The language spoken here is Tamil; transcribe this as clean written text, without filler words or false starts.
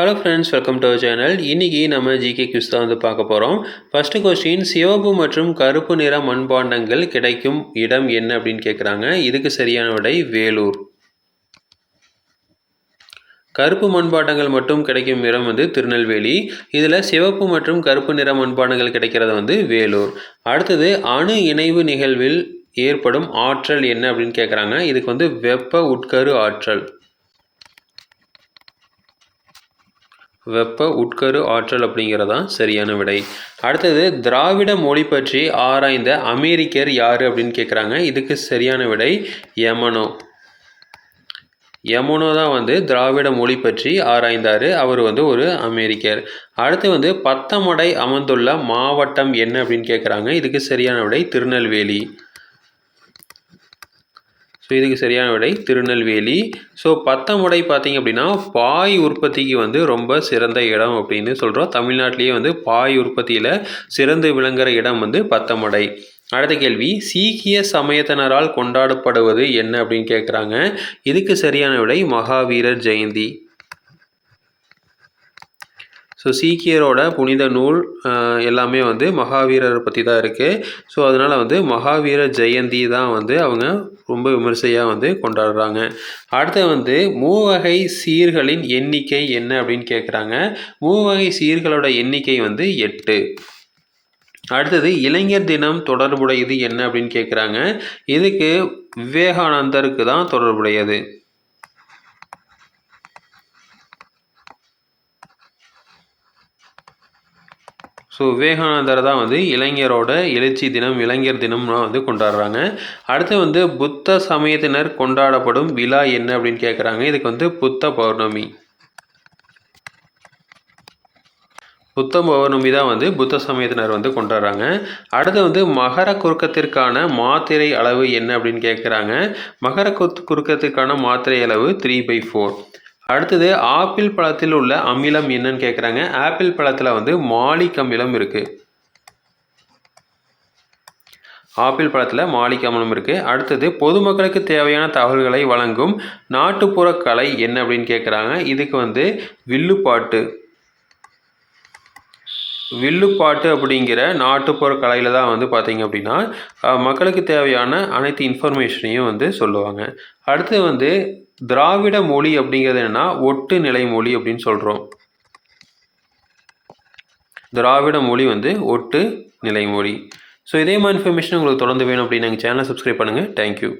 Hello friends, welcome to our channel. இன்றைக்கி நம்ம ஜிகே கியூஸ் தான் பார்க்க போகிறோம். ஃபஸ்ட்டு கொஸ்டின், சிவப்பு மற்றும் கருப்பு நிற மண்பாண்டங்கள் கிடைக்கும் இடம் என்ன அப்படின்னு கேட்குறாங்க. இதுக்கு சரியான விடை வேலூர். கருப்பு மண்பாண்டங்கள் மட்டும் கிடைக்கும் இடம் திருநெல்வேலி. இதில் சிவப்பு மற்றும் கருப்பு நிற மண்பாண்டங்கள் கிடைக்கிறது வேலூர். அடுத்தது, அணு இணைவு நிகழ்வில் ஏற்படும் ஆற்றல் என்ன அப்படின்னு கேட்குறாங்க. இதுக்கு வெப்ப உட்கரு ஆற்றல். வெப்ப உட்கரு ஆற்றல் அப்படிங்கிறதான் சரியான விடை. அடுத்தது, திராவிட மொழி பற்றி ஆராய்ந்த அமெரிக்கர் யார் அப்படின்னு கேட்குறாங்க. இதுக்கு சரியான விடை யமனோ. யமுனோ தான் திராவிட மொழி பற்றி ஆராய்ந்தார். அவர் ஒரு அமெரிக்கர். அடுத்து பத்தமடை அமர்ந்துள்ள மாவட்டம் என்ன அப்படின்னு கேட்குறாங்க. இதுக்கு சரியான விடை திருநெல்வேலி. ஸோ இதுக்கு சரியான விடை திருநெல்வேலி. ஸோ பத்தமடை பார்த்திங்க அப்படின்னா பாய் உற்பத்திக்கு ரொம்ப சிறந்த இடம் அப்படின்னு சொல்கிறோம். தமிழ்நாட்டிலேயே பாய் உற்பத்தியில் சிறந்து விளங்குற இடம் பத்தமடை. அடுத்த கேள்வி, சீக்கிய சமயத்தினரால் கொண்டாடப்படுவது என்ன அப்படின்னு கேட்குறாங்க. இதுக்கு சரியான விடை மகாவீரர் ஜெயந்தி. ஸோ சீக்கியரோட புனித நூல் எல்லாமே மகாவீரரை பற்றி தான் இருக்குது. ஸோ அதனால் மகாவீர ஜெயந்தி தான் அவங்க ரொம்ப விமர்சையாக கொண்டாடுறாங்க. அடுத்து மூவகை சீர்களின் எண்ணிக்கை என்ன அப்படின்னு கேட்குறாங்க. மூவகை சீர்களோட எண்ணிக்கை 8. அடுத்தது, இளைஞர் தினம் தொடர்புடையது என்ன அப்படின்னு கேட்குறாங்க. இதுக்கு விவேகானந்தருக்கு தான் தொடர்புடையது. ஸோ விவேகானந்தர் தான் இளைஞரோட எழுச்சி தினம், இளைஞர் தினம்லாம் கொண்டாடுறாங்க. அடுத்து புத்த சமயத்தினர் கொண்டாடப்படும் விழா என்ன அப்படின்னு கேட்குறாங்க. இதுக்கு புத்த பௌர்ணமி. புத்த பௌர்ணமி தான் புத்த சமயத்தினர் கொண்டாடுறாங்க. அடுத்து மகர குறுக்கத்திற்கான மாத்திரை அளவு என்ன அப்படின்னு கேட்குறாங்க. மகர குறுக்கத்திற்கான மாத்திரை அளவு 3/4. அடுத்தது, ஆப்பிள் பழத்தில் உள்ள அமிலம் என்னன்னு கேட்குறாங்க. ஆப்பிள் பழத்தில் மாலிக் அமிலம் இருக்குது. ஆப்பிள் பழத்தில் மாலிக் அமிலம் இருக்குது. அடுத்தது, பொதுமக்களுக்கு தேவையான தகவல்களை வழங்கும் நாட்டுப்புற கலை என்ன அப்படின்னு கேட்குறாங்க. இதுக்கு வில்லுப்பாட்டு. வில்லுப்பாட்டு அப்படிங்கிற நாட்டுப்புற கலையில் தான் பார்த்திங்க அப்படின்னா மக்களுக்கு தேவையான அனைத்து இன்ஃபர்மேஷனையும் சொல்லுவாங்க. அடுத்து திராவிட மொழி அப்படிங்கிறது என்னென்னா ஒட்டு நிலை மொழி அப்படின்னு சொல்கிறோம். திராவிட மொழி ஒட்டு நிலை மொழி. ஸோ இதே மாதிரி இன்ஃபர்மேஷன் உங்களுக்கு தொடர்ந்து வேணும் அப்படின்னு எங்கள் சேனலை சப்ஸ்கிரைப் பண்ணுங்கள். தேங்க்யூ.